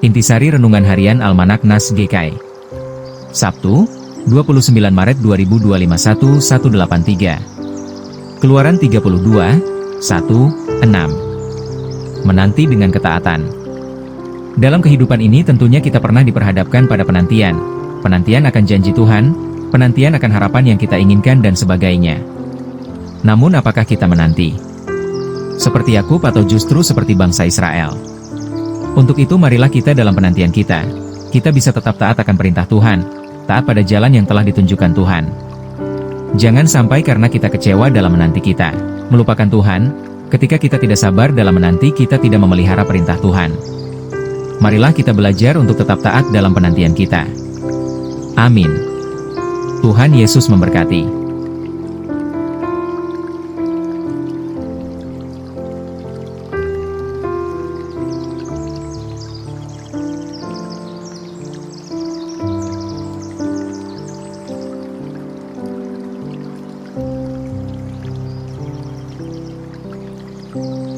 Intisari Renungan Harian Almanak Nas GKI. Sabtu, 29 Maret 2025 1183. Keluaran 32, 1-6. Menanti dengan ketaatan. Dalam kehidupan ini tentunya kita pernah diperhadapkan pada penantian. Penantian akan janji Tuhan, penantian akan harapan yang kita inginkan dan sebagainya. Namun apakah kita menanti? Seperti Yakub atau justru seperti bangsa Israel? Untuk itu marilah kita dalam penantian kita bisa tetap taat akan perintah Tuhan, taat pada jalan yang telah ditunjukkan Tuhan. Jangan sampai karena kita kecewa dalam menanti kita, melupakan Tuhan, ketika kita tidak sabar dalam menanti kita tidak memelihara perintah Tuhan. Marilah kita belajar untuk tetap taat dalam penantian kita. Amin. Tuhan Yesus memberkati. Thank you.